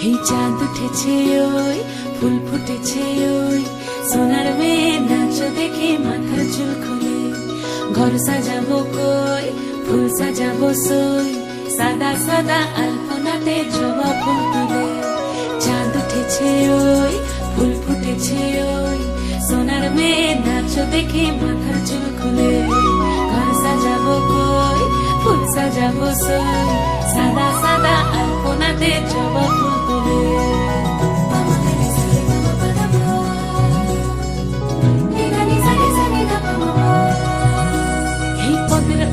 এই চাঁদ উঠেছে ওই ফুল ফুটেছে ওই সোনার মেয়ে নাচ দেখে মাথার চুল খুলে ঘর সাজাবো কই ফুল সাজাবো সই সাদা সাদা আলপনাতে জবা ফুল তুলে চাঁদ উঠেছে ওই ফুল ফুটেছে ওই সোনার মেয়ে নাচ দেখে মাথার চুল খুলে ঘর সাজাবো কই ফুল সাজাবো সই সাদা সাদা আলপনাতে জবা ফুল তুলে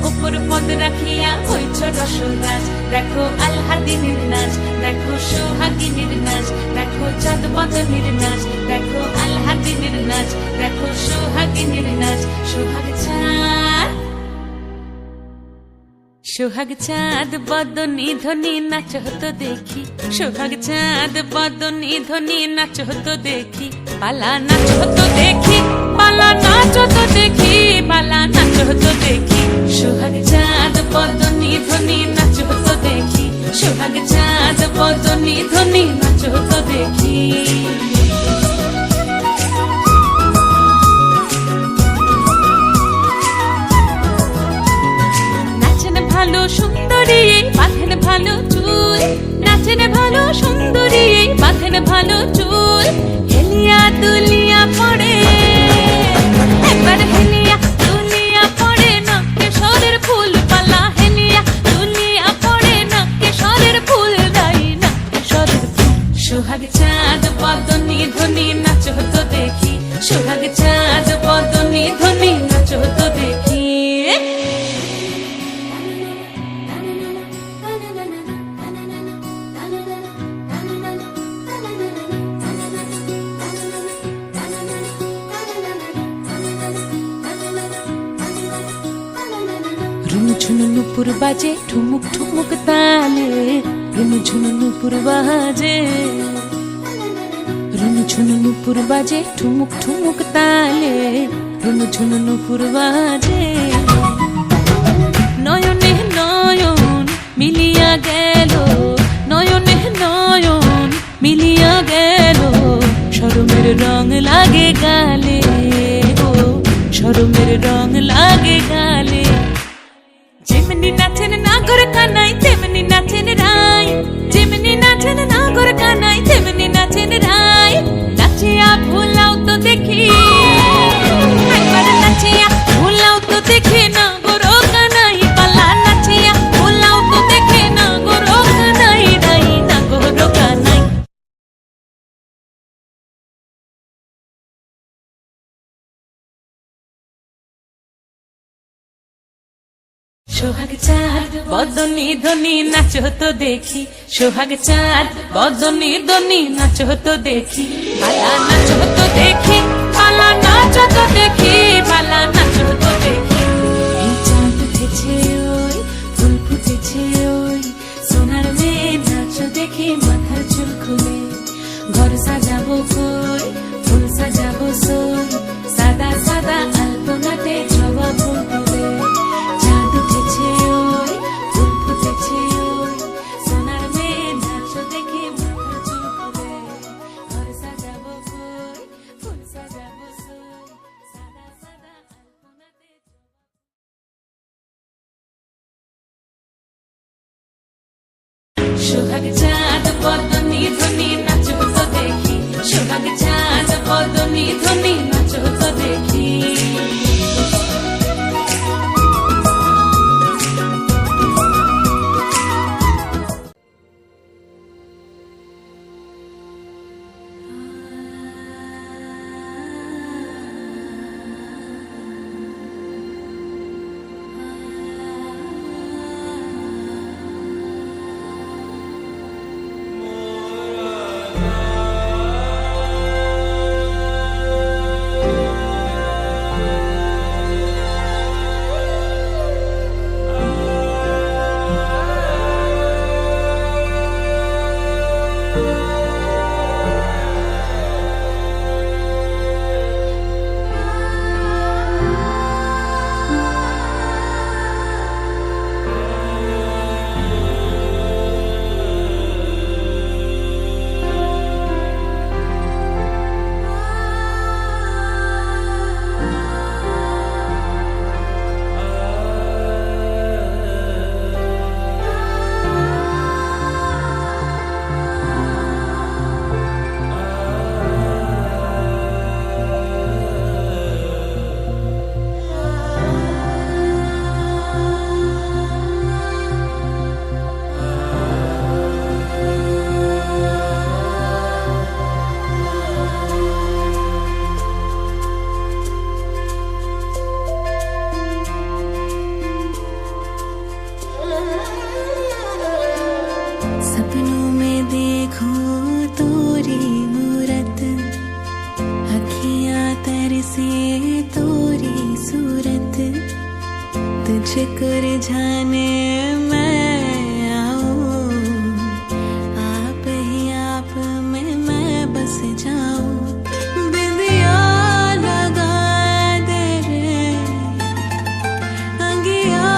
উপর পদ রাখিয়া হইছ রসরাজ দেখো আল্লাদিনের নাচ দেখো সোহাগিনীর নাচ দেখো চাঁদ বদনের নাচ দেখো আল্লাদিনের নাচ দেখো সোহাগিনীর নাচ সোহাগ চাঁদ বদনী ধ্বনি নাচ হতো দেখি সোহাগ চাঁদ বদনী ধ্বনি নাচ হতো দেখি পালা নাচ হতো দেখি পালা নাচ হতো দেখি পালা নাচ হতো দেখি সোহাগ চাঁদ বদনী ধ্বনি নাচ হতো দেখি সোহাগ চাঁদ বদনী ধ্বনি নাচ হতো দেখি ভালো সুন্দরী বাঁধেন ভালো চুল নাচেন ভালো সুন্দরী বাঁধেন ভালো চুল হেলিয়া দুলিয়া পড়ে একবার হেলিয়া দুলিয়া পড়ে না কেশরের ফুল পালা হেলিয়া দুলিয়া পড়ে না কেশরের ফুল দাই না কেশরের ফুল সোহাগ চাঁদ বদনী ধ্বনি নাচ হতো দেখি সোহাগ চাঁদ বদনী ধ্বনি নাচ হতো দেখি ঝুনু নুপুর বাজে ঠুমুক ঠুমুক তালে রুনু ঝুনু নুপুর বাজে রুনু ঝুনু নুপুর বাজে ঠুমুক ঠুমুক তালে রুনু ঝুনু নুপুর বাজে নয়নে নয়ন মিলিয়া গেল নয়নে নয়ন মিলিয়া গেল শরমের রং লাগে গালে ও শরমের রং লাগে গালে যেমনি নাচেন নাগর কানাই তেমনি নাচেন রাই যেমনি নাচেন নাগর কানাই তেমনি নাচেন রাই নাচিয়া ভুলাও তো দেখি একবার নাচিয়া ভুলাও তো দেখি নাগর কানাই পালা নাচিয়া ভুলাও তো দেখি নাগর কানাই রাই নাগর কানাই সোহাগ চাঁদ বদনী ধ্বনি নাচ হতো দেখি সোহাগ চাঁদ বদনী ধ্বনি নাচ হতো দেখি পালা নাচ হতো দেখি পালা নাচ হতো দেখি পালা নাচ হতো দেখি এই চাঁদ উঠেছে ওই ফুল ফুটেছে ওই সোনার মেয়ে নাচ দেখি মাথার চুল খুলে ঘর সাজাবো কই ফুল সাজাবো সই সাদা সাদা আলপনাতে জবা ফুল তুলে চাঁদ উঠেছে ওই ফুল ফুটেছে ওই সোনার মেয়ে নাচ দেখে মাথার চুল খুলে ঘর সাজাবো কই ফুল সাজাবো সই সাদা সাদা আলপনাতে সোহাগ চাঁদ বদনী ধ্বনি নাচ হতো দেখি সোহাগ চাঁদ বদনী ধ্বনি নাচ হতো দেখি तुझको रिझाने मैं आऊं, आप ही आप में मैं बस जाऊं। बिंदिया लगा दे रे, अंगिया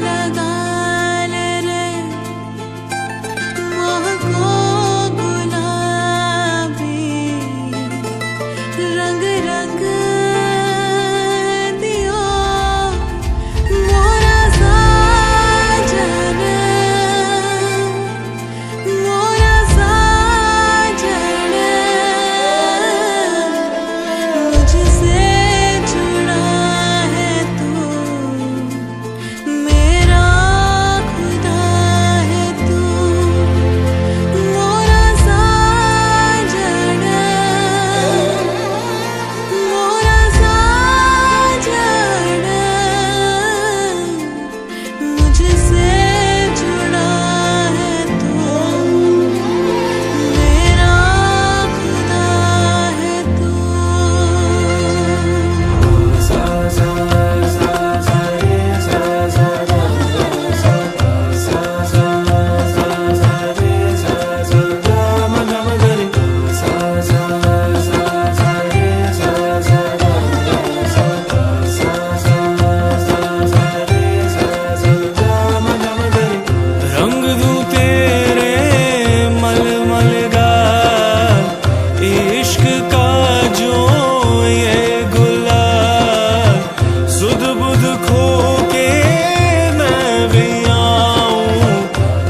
लगा ले रे, महको गुलाबी रंग रंग दियो मोरा साजन, मोरा साजन। मुझसे जुड़ा है तू, मेरा खुदा है तू, मोरा साजन, मोरा साजन। मुझसे जुड़ा है तू, मेरा खुदा है तू। रंग दूं तेरे मलमल का इश्क का जो ये गुलाब, सुध बुध खो के मैं भी आऊं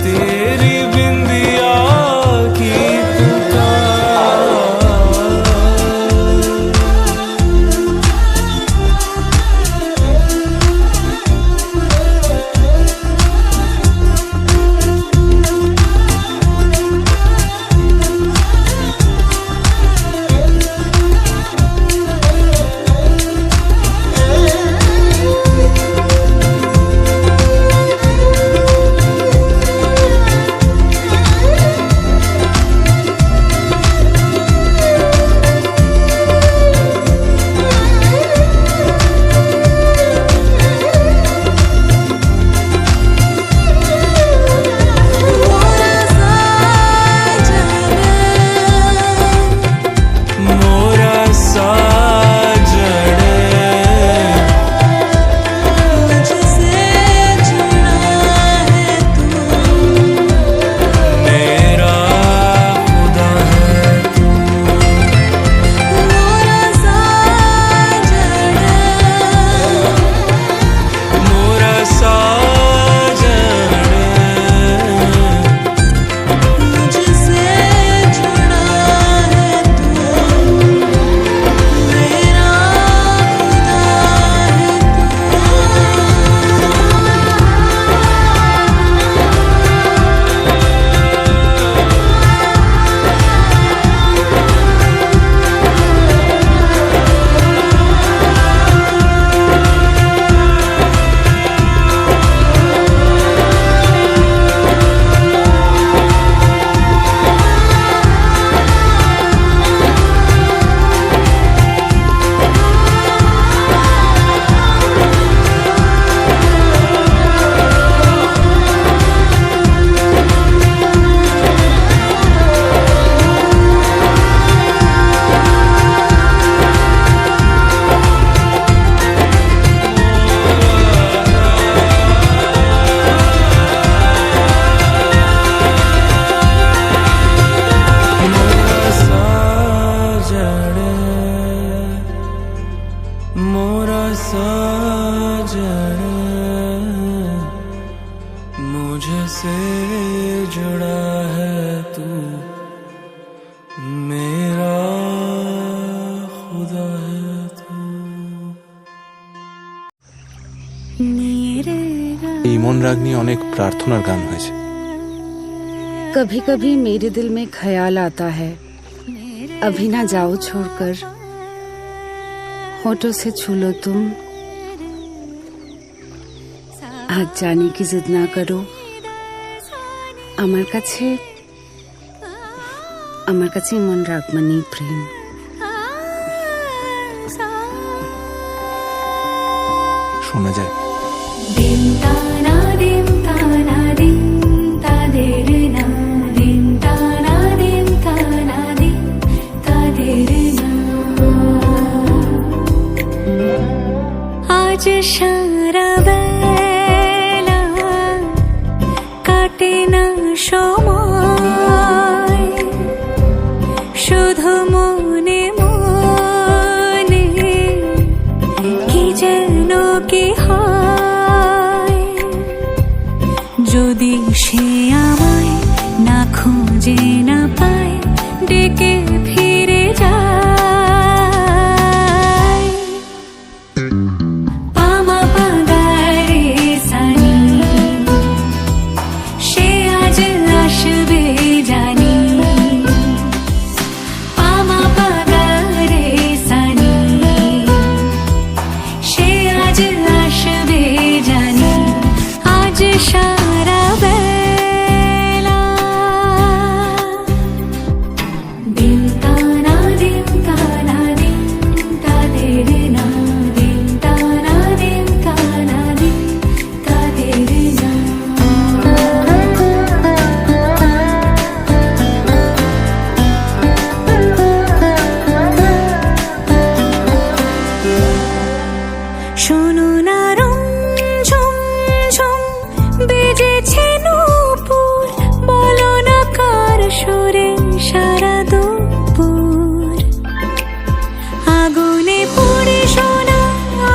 तेरी बिंदिया की पुकार। मोरा साजन, मुझसे जुड़ा है तू, मेरा खुदा है तू, मोरा साजन, मोरा साजन। मुझसे जुड़ा है तू, मेरा खुदा है मोरा साजन, मुझसे जुड़ा है तू, मेरा खुदा है तू। এই মন রাগ নিয়ে অনেক প্রার্থনার গান হয়েছে। कभी कभी मेरे दिल में ख्याल आता है, अभी ना जाओ छोड़कर, होठों से छू लो तुम, आज जाने की जिद ना करो। আমার কাছে মন রাগ মানেই প্রেম। শোনা যায় দিন তানা দিন তানা দিন তাদের না দিন তানা দিন তানা দিন তাদের না আজ সারা বেলা কাটে না সময় শুধু মনে মনে কি যেন কি হয় যদি সে আমায় না খুঁজে না পায় ডেকে ফিরে যায় পামা পাগারে সানি সে আজ আসবে জানি পামা পাগারে সানি সে আজ আসবে জানি আজ সারা বেলা দিন তানা দিন তানা দিন তাদের না দিন তানা দিন তানা দিন তাদের না শোনো না রং ঝুম ঝুম বেজেছে নূপুর বলো না কার সুরে সারা দুপুর আগুনে পুড়ে সোনা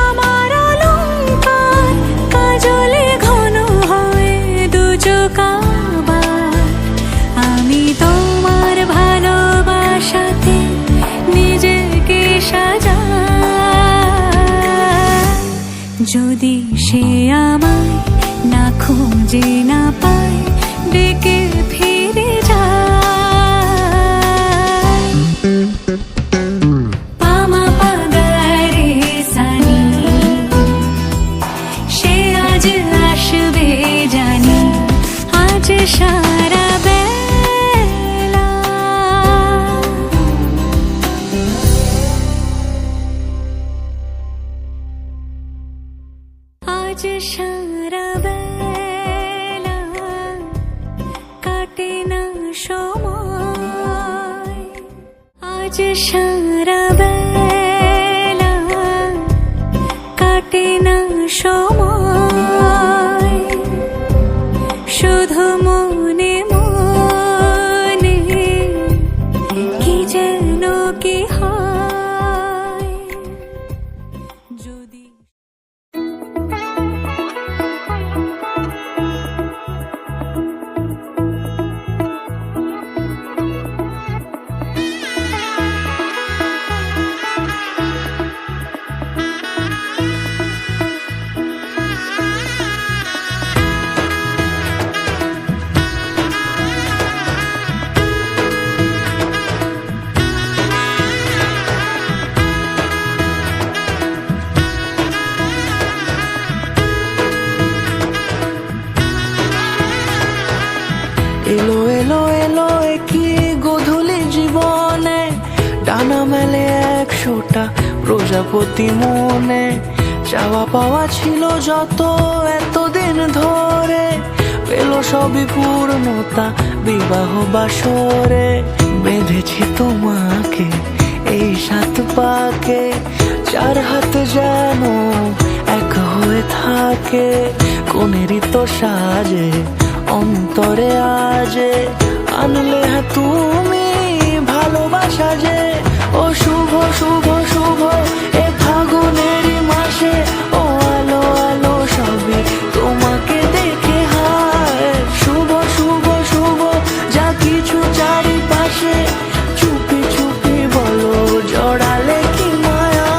আমার অলংকার কাজলে ঘন হয় দু চোখ আবার আমি তোমার ভালোবাসাতে নিজেকে সাজাই যদি সে আমায় না খুঁজে না পায় ডেকে ফিরে যায় পামা পাগারে সানি সে আজ আসবে জানি আজ সারা বেলা আজ সারা বেলা কাটে না সময় আজ সারা বেলা কাটে না সময় শুধু মনে মনে কি যেন কি হয় যদি এলো এলো এলো কি গোধূলি জীবনে ডানা মেলে 100টা প্রজাপতি মনে চাওয়া পাওয়া ছিল যত এতদিন ধরে পেল সবই পূর্ণতা বিবাহ বাসরে বেঁধেছি তোমাকে এই 7 পাকে 4 হাত যেন এক হয়ে থাকে কোনেরই তো সাজে অন্তরে আজে আনলে তুমি ভালোবাসা যে ও শুভ শুভ শুভ এ ফাগুনেরই মাসে ও আলো আলো সবই তোমাকে দেখে হায় শুভ শুভ শুভ যা কিছু চারিপাশে চুপি চুপি বলো জড়ালে কি মায়া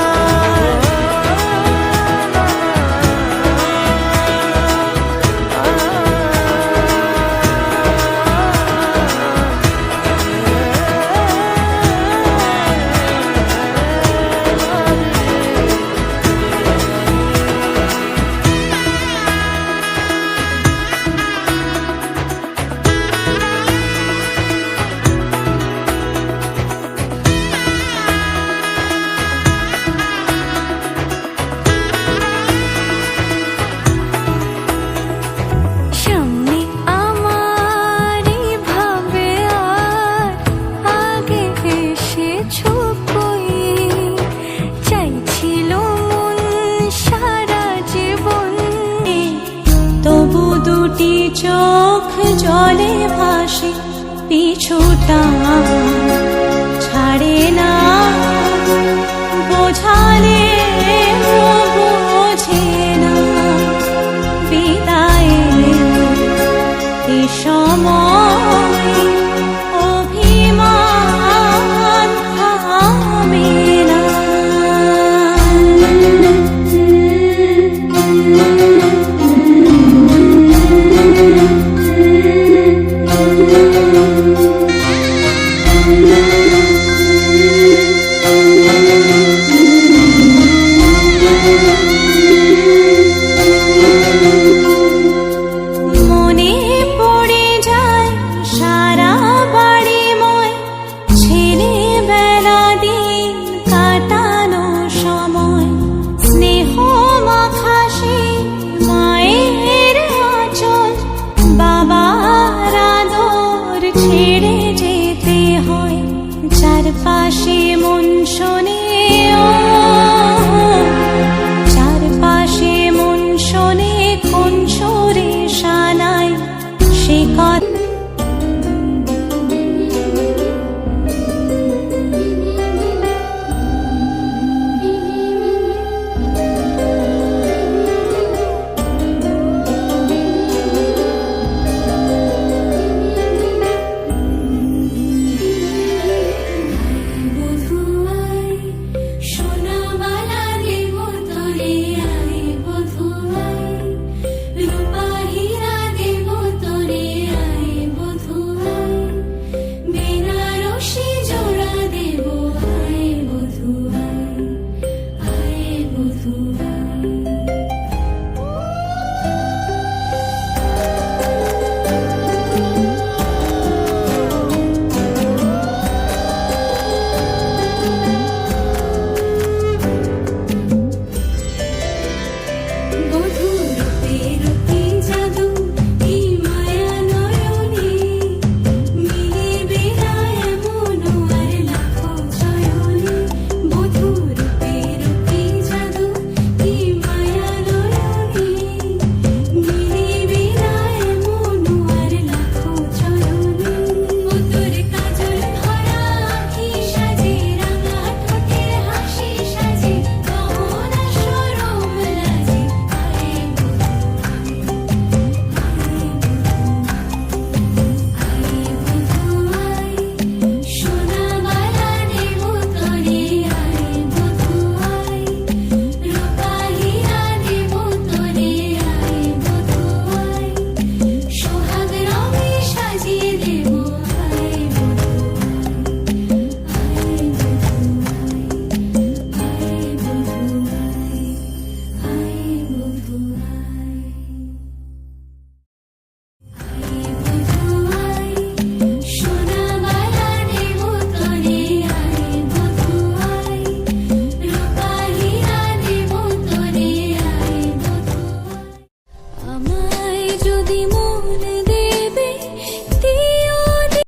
চোখ জলে ভাসে পিছুটা ছাড়ে না, বোঝালে বোঝে না, বিদায়ে এ সময়